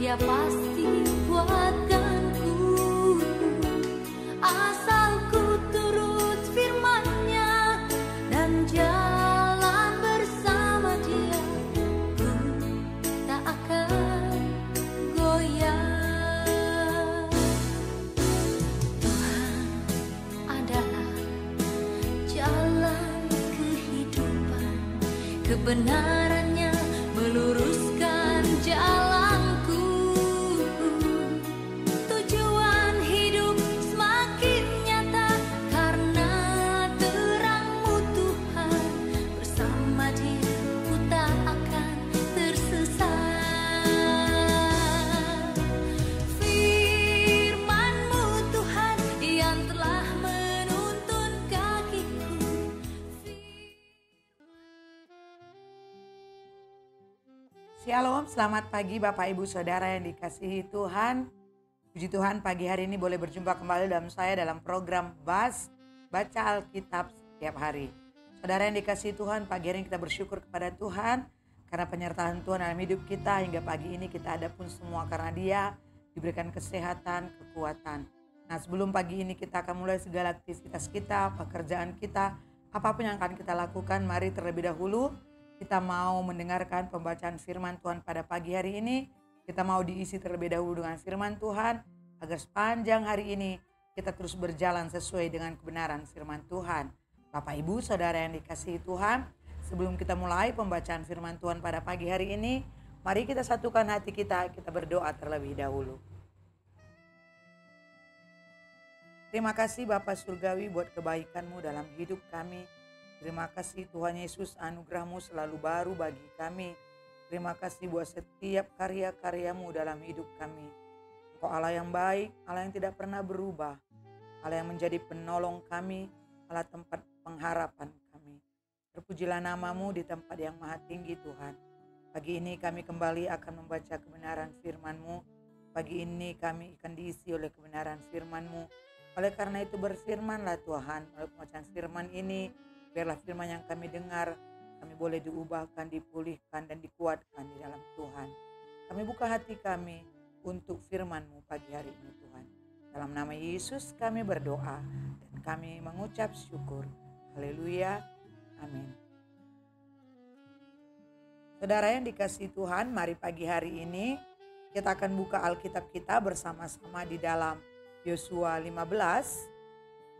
Dia pasti kuatkanku, asal ku turut firman-Nya dan jalan bersama Dia, ku tak akan goyah. Tuhan adalah jalan kehidupan, kebenaran-Nya meluruskan jalanku. Tujuan hidup semakin nyata karena terang-Mu Tuhan. Bersama Dia ku tak akan tersesat. Firman-Mu Tuhan yang telah menuntun kakiku. Shalom, selamat pagi Bapak Ibu Saudara yang dikasihi Tuhan. Puji Tuhan, pagi hari ini boleh berjumpa kembali dalam program BAS, Baca Alkitab Setiap Hari. Saudara yang dikasihi Tuhan, pagi hari ini kita bersyukur kepada Tuhan karena penyertaan Tuhan dalam hidup kita hingga pagi ini kita ada pun semua karena Dia diberikan kesehatan, kekuatan. Nah, sebelum pagi ini kita akan mulai segala aktivitas kita, pekerjaan kita, apapun yang akan kita lakukan, mari terlebih dahulu kita mau mendengarkan pembacaan firman Tuhan pada pagi hari ini. Kita mau diisi terlebih dahulu dengan firman Tuhan, agar sepanjang hari ini kita terus berjalan sesuai dengan kebenaran firman Tuhan. Bapak Ibu Saudara yang dikasihi Tuhan, sebelum kita mulai pembacaan firman Tuhan pada pagi hari ini, mari kita satukan hati kita berdoa terlebih dahulu. Terima kasih Bapa Surgawi buat kebaikan-Mu dalam hidup kami. Terima kasih Tuhan Yesus, anugerah-Mu selalu baru bagi kami. Terima kasih buat setiap karya-karya-Mu dalam hidup kami. Engkau Allah yang baik, Allah yang tidak pernah berubah, Allah yang menjadi penolong kami, Allah tempat pengharapan kami. Terpujilah nama-Mu di tempat yang maha tinggi Tuhan. Pagi ini kami kembali akan membaca kebenaran firman-Mu. Pagi ini kami akan diisi oleh kebenaran firman-Mu. Oleh karena itu berfirmanlah Tuhan, melalui pembacaan firman ini, biarlah firman yang kami dengar, kami boleh diubahkan, dipulihkan, dan dikuatkan di dalam Tuhan. Kami buka hati kami untuk firman-Mu pagi hari ini Tuhan. Dalam nama Yesus kami berdoa dan kami mengucap syukur. Haleluya. Amin. Saudara yang dikasihi Tuhan, mari pagi hari ini kita akan buka Alkitab kita bersama-sama di dalam Yosua 15.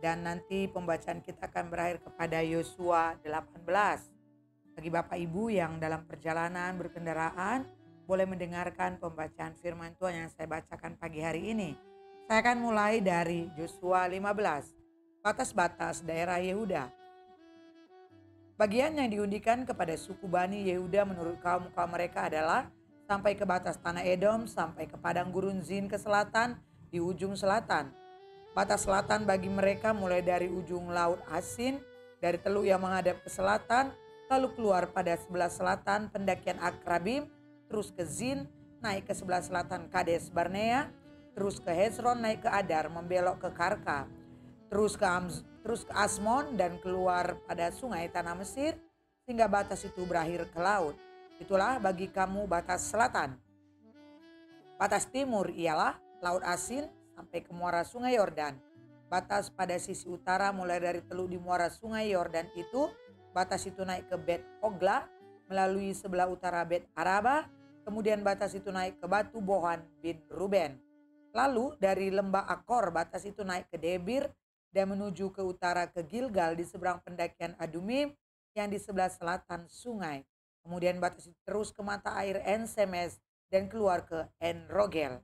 Dan nanti pembacaan kita akan berakhir kepada Yosua 18. Bagi Bapak Ibu yang dalam perjalanan berkendaraan, boleh mendengarkan pembacaan firman Tuhan yang saya bacakan pagi hari ini. Saya akan mulai dari Yosua 15, batas-batas daerah Yehuda. Bagian yang diundikan kepada suku Bani Yehuda menurut kaum-kaum mereka adalah sampai ke batas tanah Edom, sampai ke padang gurun Zin ke selatan, di ujung selatan. Batas selatan bagi mereka mulai dari ujung laut Asin, dari teluk yang menghadap ke selatan, lalu keluar pada sebelah selatan pendakian Akrabim, terus ke Zin, naik ke sebelah selatan Kades Barnea, terus ke Hezron, naik ke Adar, membelok ke Karka, terus ke Asmon dan keluar pada sungai tanah Mesir, sehingga batas itu berakhir ke laut. Itulah bagi kamu batas selatan. Batas timur ialah laut Asin, sampai ke muara sungai Yordan. Batas pada sisi utara mulai dari teluk di muara sungai Yordan itu, batas itu naik ke Bet Hogla melalui sebelah utara Bet Araba, kemudian batas itu naik ke Batu Bohan bin Ruben. Lalu dari lembah Akor batas itu naik ke Debir dan menuju ke utara ke Gilgal di seberang pendakian Adumim yang di sebelah selatan sungai. Kemudian batas itu terus ke mata air En Semes dan keluar ke En Rogel.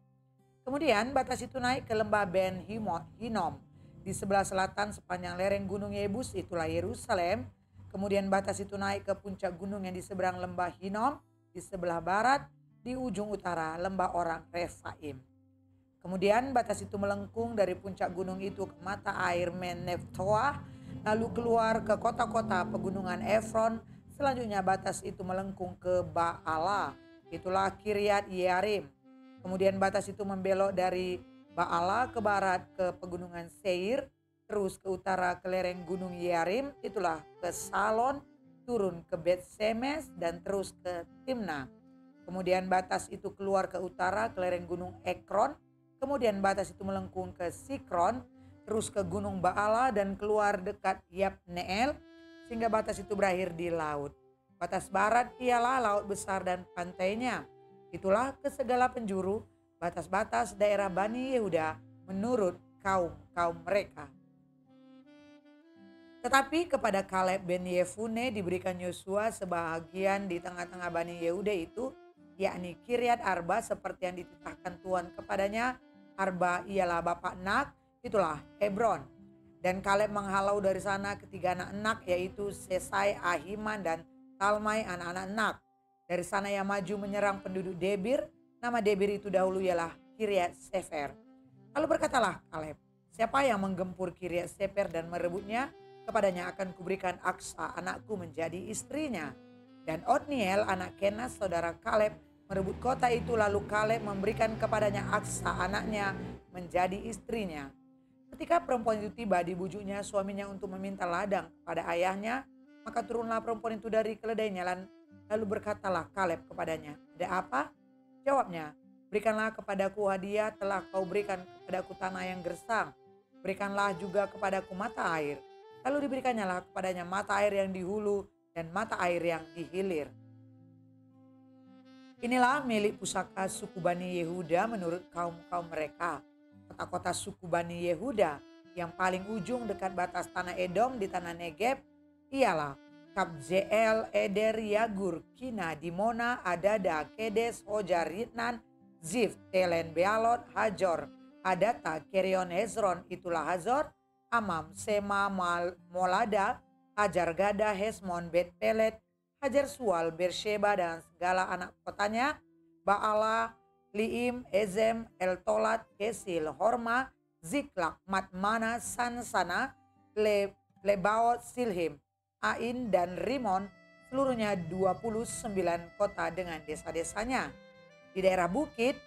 Kemudian batas itu naik ke lembah Ben Hinnom di sebelah selatan sepanjang lereng gunung Yebus, itulah Yerusalem. Kemudian batas itu naik ke puncak gunung yang di seberang lembah Hinnom di sebelah barat, di ujung utara lembah orang Refaim. Kemudian batas itu melengkung dari puncak gunung itu ke mata air Meneftoah, lalu keluar ke kota-kota pegunungan Efron. Selanjutnya batas itu melengkung ke Baala, itulah Kiryat Yearim. Kemudian batas itu membelok dari Baala ke barat ke pegunungan Seir, terus ke utara ke lereng gunung Yearim, itulah ke Salon, turun ke Bet Semes dan terus ke Timna. Kemudian batas itu keluar ke utara ke lereng gunung Ekron. Kemudian batas itu melengkung ke Sikron, terus ke gunung Baala dan keluar dekat Yabneel, sehingga batas itu berakhir di laut. Batas barat ialah laut besar dan pantainya. Itulah ke segala penjuru batas-batas daerah Bani Yehuda menurut kaum mereka. Tetapi kepada Kaleb bin Yefune diberikan Yosua sebahagian di tengah-tengah Bani Yehuda itu, yakni Kiryat Arba seperti yang dititahkan Tuhan kepadanya. Arba ialah bapak Nak, itulah Hebron. Dan Kaleb menghalau dari sana ketiga anak Nak, yaitu Sesai, Ahiman, dan Talmai, anak-anak Nak. Dari sana ia maju menyerang penduduk Debir. Nama Debir itu dahulu ialah Kiryat Sefer. Lalu berkatalah Kaleb, siapa yang menggempur Kiryat Sefer dan merebutnya? Kepadanya akan kuberikan Aksa anakku menjadi istrinya. Dan Otniel anak Kenas saudara Kaleb merebut kota itu, lalu Kaleb memberikan kepadanya Aksa anaknya menjadi istrinya. Ketika perempuan itu tiba, dibujuknya suaminya untuk meminta ladang kepada ayahnya, maka turunlah perempuan itu dari keledainya, lalu berkatalah Kaleb kepadanya, ada apa? Jawabnya, berikanlah kepadaku hadiah, telah kau berikan kepadaku tanah yang gersang, berikanlah juga kepadaku mata air. Lalu diberikannya lah kepadanya mata air yang di hulu dan mata air yang di hilir. Inilah milik pusaka suku Bani Yehuda menurut kaum mereka. Kota-kota suku Bani Yehuda yang paling ujung dekat batas tanah Edom di tanah Negeb ialah Kabzeel, Eder, Yagur, Kina, Dimona, Adada, Kedes, Hojar, Ritnan, Zif, Telen, Bealot, Hajor, Adata, Kerion, Hezron, itulah Hazor, Amam, Sema, Molada, Hajar Gada, Hesmon, Bet Pelet, Hajar Sual, Bersheba dan segala anak kotanya, Baala, Liim, Ezem, Eltolat, Kesil, Horma, Ziklak, Matmana, Sansana, Lebaot, Silhim, Ain dan Rimon, seluruhnya 29 kota dengan desa-desanya. Di daerah bukit,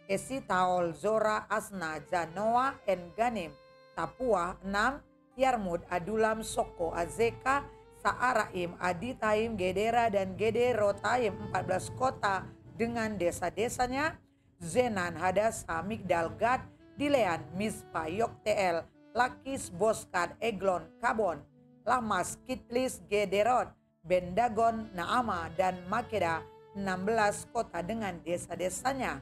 Esitaol, Zora, Asna, Zanoa, En-Ganim, Tapua 6, Yarmud, Adulam, Soko, Azeka, Saaraim, Aditaim, Gedera dan Gederotaim 14 kota dengan desa-desanya, Zenan, Hadasa, Migdal, Gad, Dilean, Mispa, Yokteel, Lakis, Boskat, Eglon, Kabon, Lamas, Kitlis, Gederot, Bendagon, Naama dan Makeda 16 kota dengan desa-desanya,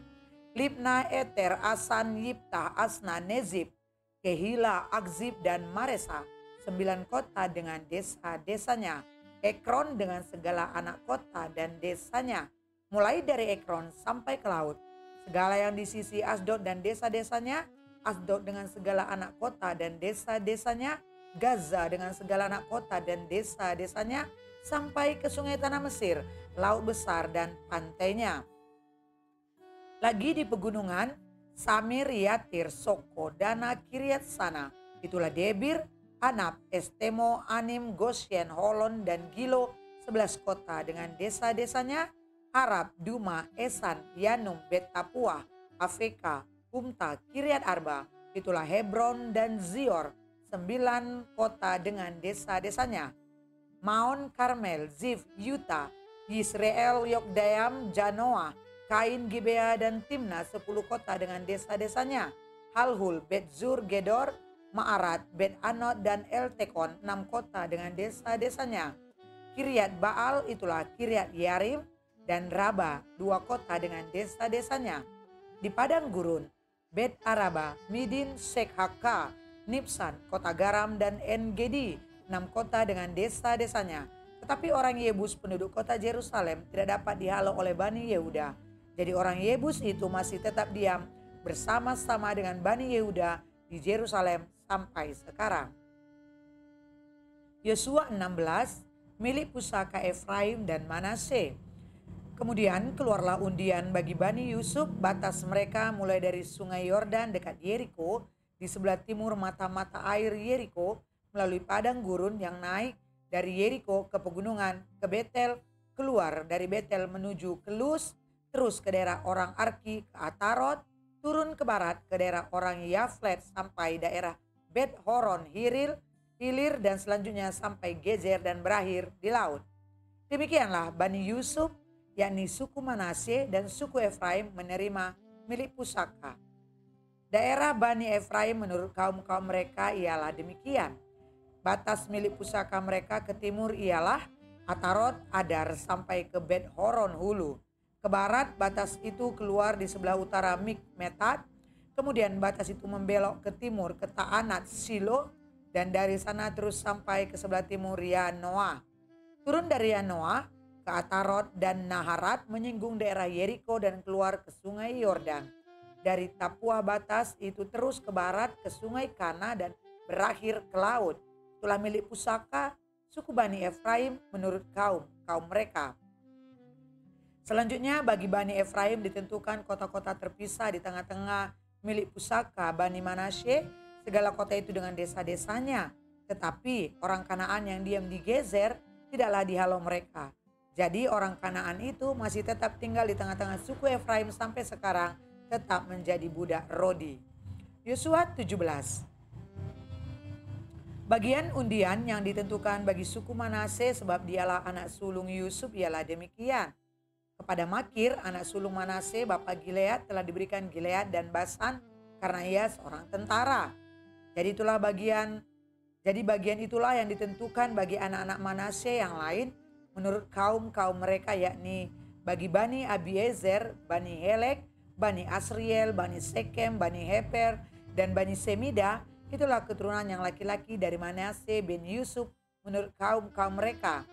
Libna, Eter, Asan, Yiptah, Asna, Nezib, Kehila, Akzib dan Maresa 9 kota dengan desa-desanya, Ekron dengan segala anak kota dan desanya, mulai dari Ekron sampai ke laut, segala yang di sisi Asdod dan desa-desanya, Asdod dengan segala anak kota dan desa-desanya, Gaza dengan segala anak kota dan desa-desanya, sampai ke sungai tanah Mesir, laut besar dan pantainya. Lagi di pegunungan, Samir, Yatir, Soko, Dana, Kiryat Sana, itulah Debir, Anab, Estemo, Anim, Goshen, Holon, dan Gilo, 11 kota dengan desa-desanya, Arab, Duma, Esan, Yanum, Bet Tapua, Afeka, Humta, Kiryat Arba, itulah Hebron dan Zior, 9 kota dengan desa-desanya, Maon, Karmel, Zif, Yuta, Yisrael, Yokdayam, Janoah, Kain, Gibea dan Timna 10 kota dengan desa-desanya, Halhul, Bet Zur, Gedor, Ma'arat, Bet Anot dan Eltekon 6 kota dengan desa-desanya, Kiryat Baal itulah Kiryat Yarim dan Raba 2 kota dengan desa-desanya. Di padang gurun, Bet Araba, Midin, Shekhaka, Nipsan, kota garam dan En-Gedi 6 kota dengan desa-desanya. Tetapi orang Yebus penduduk kota Yerusalem tidak dapat dihalau oleh Bani Yehuda. Jadi orang Yebus itu masih tetap diam bersama-sama dengan Bani Yehuda di Yerusalem sampai sekarang. Yosua 16, milik pusaka Efraim dan Manase. Kemudian keluarlah undian bagi Bani Yusuf, batas mereka mulai dari sungai Yordan dekat Yeriko, di sebelah timur mata-mata air Yeriko, melalui padang gurun yang naik dari Yeriko ke pegunungan, ke Betel, keluar dari Betel menuju ke Luz, terus ke daerah orang Arki, ke Atarot, turun ke barat ke daerah orang Yaflet sampai daerah Bet Horon, Hilir dan selanjutnya sampai Gezer dan berakhir di laut. Demikianlah Bani Yusuf yakni suku Manasye dan suku Efraim menerima milik pusaka. Daerah Bani Efraim menurut kaum-kaum mereka ialah demikian. Batas milik pusaka mereka ke timur ialah Atarot Adar sampai ke Bet Horon Hulu. Ke barat batas itu keluar di sebelah utara Mikmetad. Kemudian batas itu membelok ke timur ke Taanat Silo, dan dari sana terus sampai ke sebelah timur Yanoah. Turun dari Yanoah ke Atarot dan Naharat menyinggung daerah Yeriko dan keluar ke sungai Yordan. Dari Tapua batas itu terus ke barat ke sungai Kana dan berakhir ke laut. Itulah milik pusaka suku Bani Efraim menurut kaum mereka. Selanjutnya bagi Bani Efraim ditentukan kota-kota terpisah di tengah-tengah milik pusaka Bani Manasye, segala kota itu dengan desa-desanya. Tetapi orang Kanaan yang diam di Gezer tidaklah dihalau mereka. Jadi orang Kanaan itu masih tetap tinggal di tengah-tengah suku Efraim sampai sekarang, tetap menjadi budak Rodi. Yosua 17. Bagian undian yang ditentukan bagi suku Manasye sebab dialah anak sulung Yusuf ialah demikian. Kepada Makir, anak sulung Manasye, bapa Gilead, telah diberikan Gilead dan Basan karena ia seorang tentara. Jadi bagian itulah yang ditentukan bagi anak-anak Manasye yang lain menurut kaum mereka, yakni bagi Bani Abiezer, Bani Helek, Bani Asriel, Bani Sekem, Bani Heper, dan Bani Semida. Itulah keturunan yang laki-laki dari Manasye bin Yusuf menurut kaum mereka.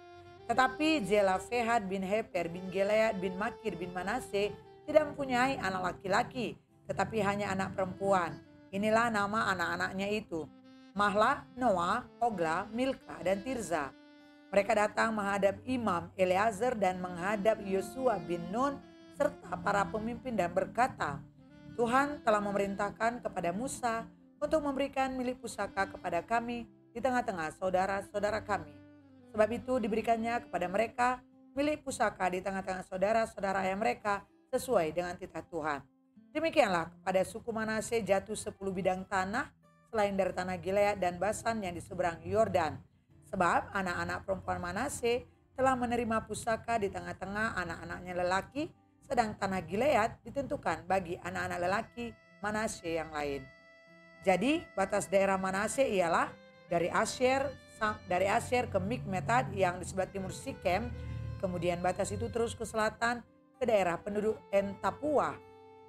Tetapi Zelafehad bin Heper bin Gilead bin Makir bin Manasye tidak mempunyai anak laki-laki, tetapi hanya anak perempuan. Inilah nama anak-anaknya itu: Mahlah, Noah, Hogla, Milka, dan Tirza. Mereka datang menghadap Imam Eleazar dan menghadap Yosua bin Nun serta para pemimpin dan berkata, Tuhan telah memerintahkan kepada Musa untuk memberikan milik pusaka kepada kami di tengah-tengah saudara-saudara kami. Sebab itu diberikannya kepada mereka milik pusaka di tengah-tengah saudara-saudara ayah mereka sesuai dengan titah Tuhan. Demikianlah kepada suku Manasye jatuh 10 bidang tanah selain dari tanah Gilead dan Basan yang di seberang Yordan. Sebab anak-anak perempuan Manasye telah menerima pusaka di tengah-tengah anak-anaknya lelaki, sedang tanah Gilead ditentukan bagi anak-anak lelaki Manasye yang lain. Jadi batas daerah Manasye ialah dari Asyer ke Mikmetad yang di sebelah timur Sikem, kemudian batas itu terus ke selatan ke daerah penduduk En Tapua.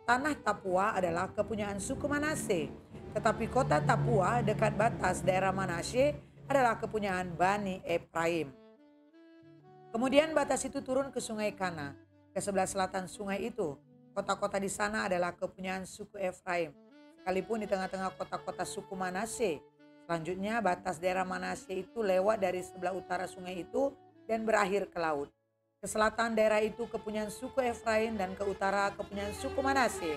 Tanah Tapua adalah kepunyaan suku Manasye, tetapi kota Tapua dekat batas daerah Manasye adalah kepunyaan Bani Efraim. Kemudian batas itu turun ke sungai Kana, ke sebelah selatan sungai itu. Kota-kota di sana adalah kepunyaan suku Efraim, sekalipun di tengah-tengah kota-kota suku Manasye. Selanjutnya batas daerah Manasye itu lewat dari sebelah utara sungai itu dan berakhir ke laut. Ke selatan daerah itu kepunyaan suku Efraim dan ke utara kepunyaan suku Manasye.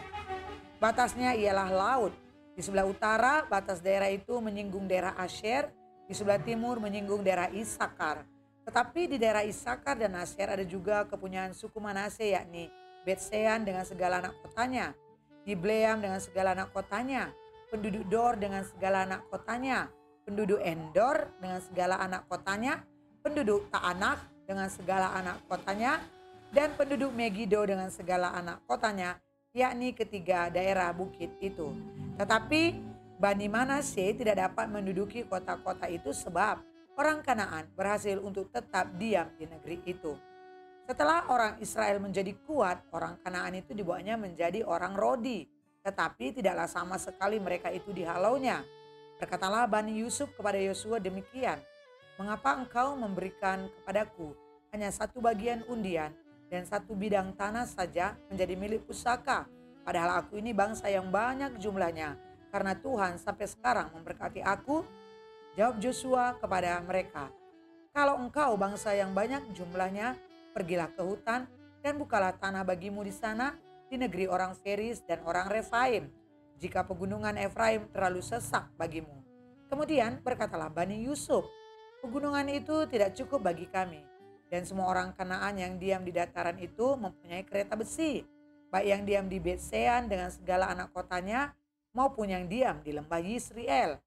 Batasnya ialah laut. Di sebelah utara batas daerah itu menyinggung daerah Asyer, di sebelah timur menyinggung daerah Isakar. Tetapi di daerah Isakar dan Asyer ada juga kepunyaan suku Manasye, yakni Betsean dengan segala anak kotanya, Dibleam dengan segala anak kotanya, penduduk Dor dengan segala anak kotanya, penduduk Endor dengan segala anak kotanya, penduduk Taanak dengan segala anak kotanya, dan penduduk Megido dengan segala anak kotanya, yakni ketiga daerah bukit itu. Tetapi Bani Manasye tidak dapat menduduki kota-kota itu sebab orang Kanaan berhasil untuk tetap diam di negeri itu. Setelah orang Israel menjadi kuat, orang Kanaan itu dibawanya menjadi orang Rodi. Tetapi tidaklah sama sekali mereka itu dihalaunya. Berkatalah Bani Yusuf kepada Yosua demikian, mengapa engkau memberikan kepadaku hanya satu bagian undian dan satu bidang tanah saja menjadi milik pusaka, padahal aku ini bangsa yang banyak jumlahnya, karena Tuhan sampai sekarang memberkati aku? Jawab Yosua kepada mereka, kalau engkau bangsa yang banyak jumlahnya, pergilah ke hutan dan bukalah tanah bagimu di sana, di negeri orang Feris dan orang Refaim, jika pegunungan Efraim terlalu sesak bagimu. Kemudian berkatalah Bani Yusuf, pegunungan itu tidak cukup bagi kami, dan semua orang Kanaan yang diam di dataran itu mempunyai kereta besi, baik yang diam di Betsean dengan segala anak kotanya, maupun yang diam di lembah Yisriel.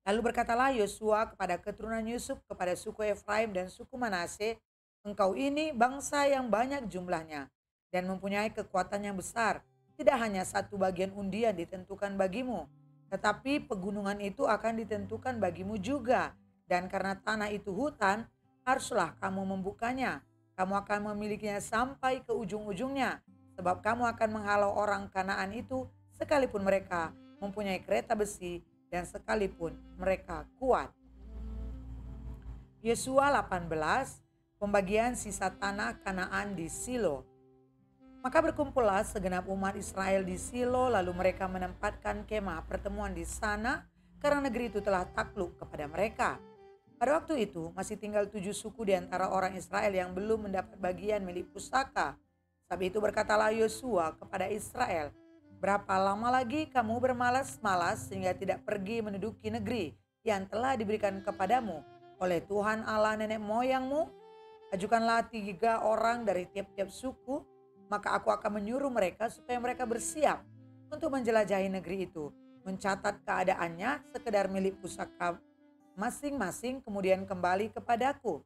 Lalu berkatalah Yosua kepada keturunan Yusuf, kepada suku Efraim dan suku Manasye, Engkau ini bangsa yang banyak jumlahnya dan mempunyai kekuatan yang besar. Tidak hanya satu bagian undian ditentukan bagimu, tetapi pegunungan itu akan ditentukan bagimu juga. Dan karena tanah itu hutan, haruslah kamu membukanya. Kamu akan memilikinya sampai ke ujung-ujungnya, sebab kamu akan menghalau orang Kanaan itu sekalipun mereka mempunyai kereta besi dan sekalipun mereka kuat. Yosua 18, pembagian sisa tanah Kanaan di Silo. Maka berkumpullah segenap umat Israel di Silo, lalu mereka menempatkan kemah pertemuan di sana karena negeri itu telah takluk kepada mereka. Pada waktu itu masih tinggal 7 suku di antara orang Israel yang belum mendapat bagian milik pusaka. Sebab itu berkatalah Yosua kepada Israel, berapa lama lagi kamu bermalas-malas sehingga tidak pergi menduduki negeri yang telah diberikan kepadamu oleh Tuhan Allah nenek moyangmu? Ajukanlah 3 orang dari tiap-tiap suku, maka aku akan menyuruh mereka supaya mereka bersiap untuk menjelajahi negeri itu, mencatat keadaannya sekedar milik pusaka masing-masing, kemudian kembali kepadaku.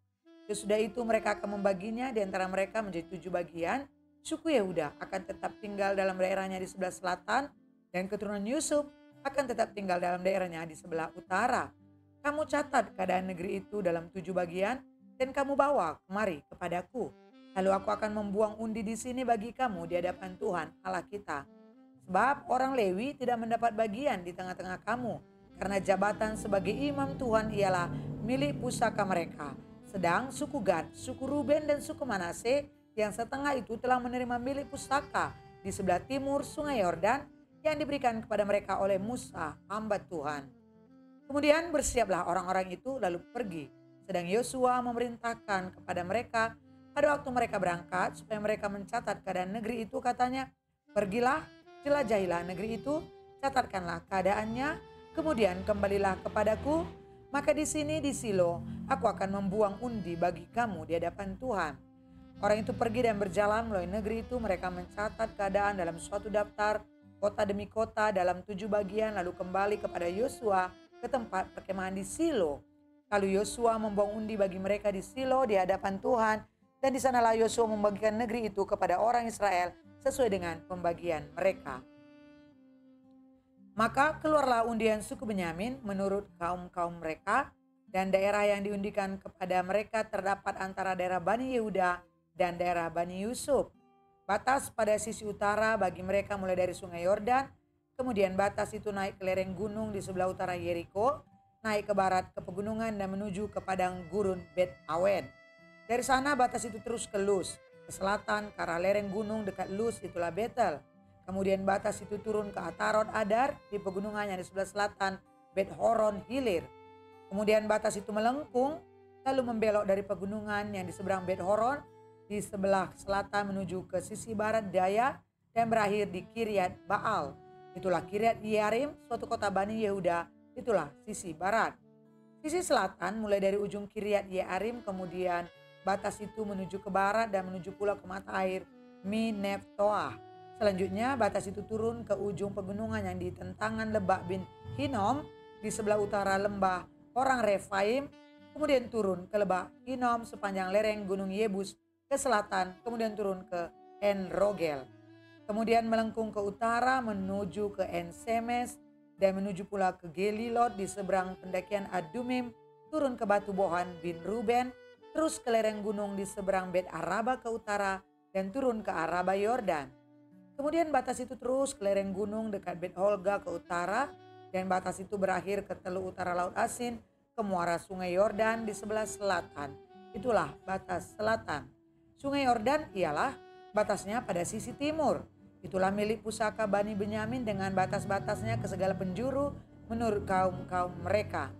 Sesudah itu mereka akan membaginya di antara mereka menjadi 7 bagian. Suku Yehuda akan tetap tinggal dalam daerahnya di sebelah selatan, dan keturunan Yusuf akan tetap tinggal dalam daerahnya di sebelah utara. Kamu catat keadaan negeri itu dalam 7 bagian, dan kamu bawa kemari kepadaku. Lalu aku akan membuang undi di sini bagi kamu di hadapan Tuhan Allah kita. Sebab orang Lewi tidak mendapat bagian di tengah-tengah kamu, karena jabatan sebagai imam Tuhan ialah milik pusaka mereka. Sedang suku Gad, suku Ruben dan suku Manase yang setengah itu telah menerima milik pusaka di sebelah timur sungai Yordan yang diberikan kepada mereka oleh Musa hamba Tuhan. Kemudian bersiaplah orang-orang itu lalu pergi. Sedang Yosua memerintahkan kepada mereka pada waktu mereka berangkat supaya mereka mencatat keadaan negeri itu, katanya, pergilah, jelajahilah negeri itu, catatkanlah keadaannya, kemudian kembalilah kepadaku, maka di sini di Silo aku akan membuang undi bagi kamu di hadapan Tuhan. Orang itu pergi dan berjalan melalui negeri itu, mereka mencatat keadaan dalam suatu daftar, kota demi kota dalam 7 bagian, lalu kembali kepada Yosua ke tempat perkemahan di Silo. Lalu Yosua membuang undi bagi mereka di Silo di hadapan Tuhan, dan di sanalah Yosua membagikan negeri itu kepada orang Israel sesuai dengan pembagian mereka. Maka keluarlah undian suku Benyamin menurut kaum-kaum mereka, dan daerah yang diundikan kepada mereka terdapat antara daerah Bani Yehuda dan daerah Bani Yusuf. Batas pada sisi utara bagi mereka mulai dari sungai Yordan, kemudian batas itu naik ke lereng gunung di sebelah utara Yeriko, naik ke barat ke pegunungan dan menuju ke padang gurun Bet Awen. Dari sana batas itu terus ke Luz, ke selatan ke arah lereng gunung dekat Luz itulah Betel. Kemudian batas itu turun ke Atarot Adar di pegunungan yang di sebelah selatan Bet Horon Hilir. Kemudian batas itu melengkung lalu membelok dari pegunungan yang di seberang Bet Horon di sebelah selatan menuju ke sisi barat daya dan berakhir di Kiryat Baal. Itulah Kiryat Yearim, suatu kota Bani Yehuda, itulah sisi barat. Sisi selatan mulai dari ujung Kiryat Yearim, kemudian batas itu menuju ke barat dan menuju pula ke mata air Mineftoah. Selanjutnya batas itu turun ke ujung pegunungan yang di tentangan Lebak bin Hinom di sebelah utara lembah orang Refaim, kemudian turun ke Lebak Hinom sepanjang lereng gunung Yebus ke selatan, kemudian turun ke En Rogel. Kemudian melengkung ke utara menuju ke En Semes dan menuju pula ke Gelilot di seberang pendakian Adumim, turun ke Batu Bohan bin Ruben, terus ke lereng gunung di seberang Bet Araba ke utara dan turun ke Araba Yordan. Kemudian batas itu terus ke lereng gunung dekat Bet Holga ke utara, dan batas itu berakhir ke teluk utara Laut Asin ke muara sungai Yordan di sebelah selatan. Itulah batas selatan. Sungai Yordan ialah batasnya pada sisi timur. Itulah milik pusaka Bani Benyamin dengan batas-batasnya ke segala penjuru menurut kaum-kaum mereka.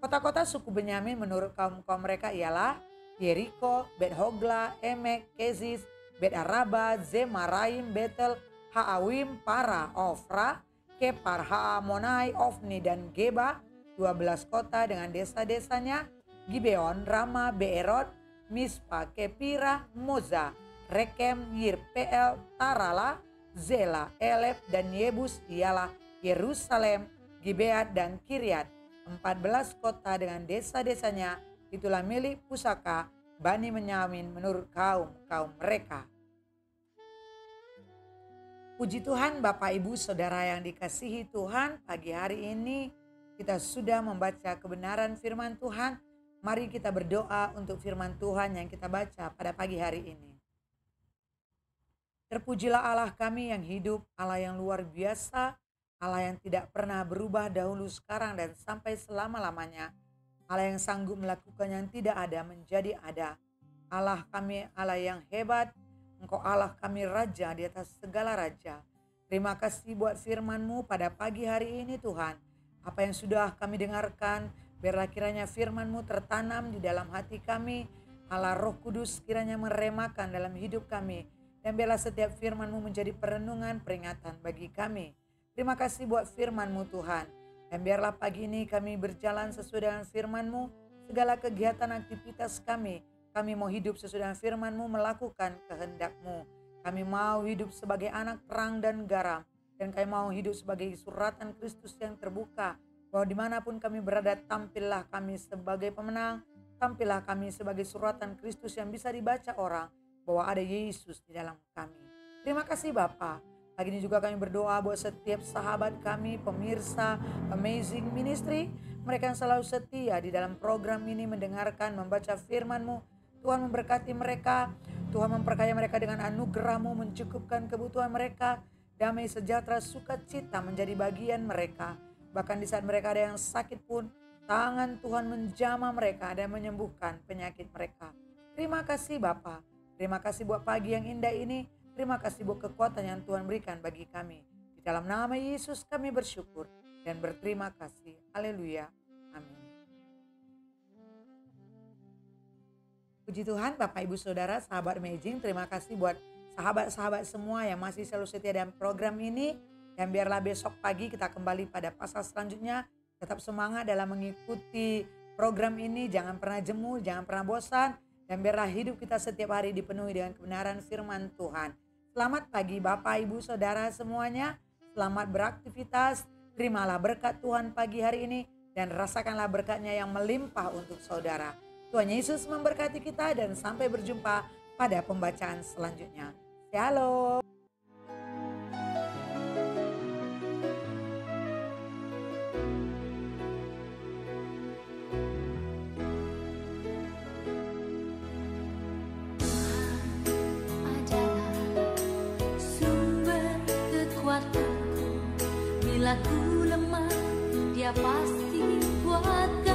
Kota-kota suku Benyamin menurut kaum-kaum mereka ialah Yeriko, Bet Hogla, Emek, Kezis, Bet Araba, Zemaraim, Betel, Haawim, Para, Ofra, Kepar, Haamonai, Ofni dan Geba, 12 kota dengan desa-desanya, Gibeon, Rama, Beerot, Mispa, Kepira, Moza, Rekem, Yirpeel, Tarala, Zela, Elef dan Yebus ialah Yerusalem, Gibeat dan Kiryat, 14 kota dengan desa-desanya, itulah milik pusaka Bani menyamin menurut kaum mereka. Puji Tuhan Bapak Ibu Saudara yang dikasihi Tuhan, pagi hari ini kita sudah membaca kebenaran firman Tuhan. Mari kita berdoa untuk firman Tuhan yang kita baca pada pagi hari ini. Terpujilah Allah kami yang hidup, Allah yang luar biasa, Allah yang tidak pernah berubah dahulu, sekarang, dan sampai selama-lamanya. Allah yang sanggup melakukan yang tidak ada menjadi ada. Allah kami, Allah yang hebat. Engkau Allah kami, Raja di atas segala raja. Terima kasih buat firman-Mu pada pagi hari ini Tuhan. Apa yang sudah kami dengarkan, biarlah kiranya firman-Mu tertanam di dalam hati kami. Allah Roh Kudus kiranya meremakan dalam hidup kami. Dan biarlah setiap firman-Mu menjadi perenungan, peringatan bagi kami. Terima kasih buat firman-Mu Tuhan. Dan biarlah pagi ini kami berjalan sesuai dengan firman-Mu. Segala kegiatan aktivitas kami mau hidup sesuai dengan firman-Mu, melakukan kehendak-Mu. Kami mau hidup sebagai anak terang dan garam. Dan kami mau hidup sebagai suratan Kristus yang terbuka. Bahwa dimanapun kami berada, tampillah kami sebagai pemenang. Tampillah kami sebagai suratan Kristus yang bisa dibaca orang. Bahwa ada Yesus di dalam kami. Terima kasih Bapa. Pagi ini juga kami berdoa buat setiap sahabat kami, pemirsa Amazing Ministry. Mereka yang selalu setia di dalam program ini mendengarkan, membaca firman-Mu. Tuhan memberkati mereka. Tuhan memperkaya mereka dengan anugerah-Mu, mencukupkan kebutuhan mereka. Damai sejahtera, sukacita menjadi bagian mereka. Bahkan di saat mereka ada yang sakit pun, tangan Tuhan menjamah mereka dan menyembuhkan penyakit mereka. Terima kasih Bapa. Terima kasih buat pagi yang indah ini. Terima kasih buat kekuatan yang Tuhan berikan bagi kami. Di dalam nama Yesus kami bersyukur dan berterima kasih. Haleluya. Amin. Puji Tuhan Bapak Ibu Saudara, sahabat Amazing. Terima kasih buat sahabat-sahabat semua yang masih selalu setia dalam program ini. Dan biarlah besok pagi kita kembali pada pasal selanjutnya. Tetap semangat dalam mengikuti program ini. Jangan pernah jemu, jangan pernah bosan. Dan biarlah hidup kita setiap hari dipenuhi dengan kebenaran firman Tuhan. Selamat pagi Bapak Ibu Saudara semuanya. Selamat beraktivitas. Terimalah berkat Tuhan pagi hari ini. Dan rasakanlah berkatnya yang melimpah untuk saudara. Tuhan Yesus memberkati kita dan sampai berjumpa pada pembacaan selanjutnya. Shalom. Bila ku lemah, Dia pasti kuatkan.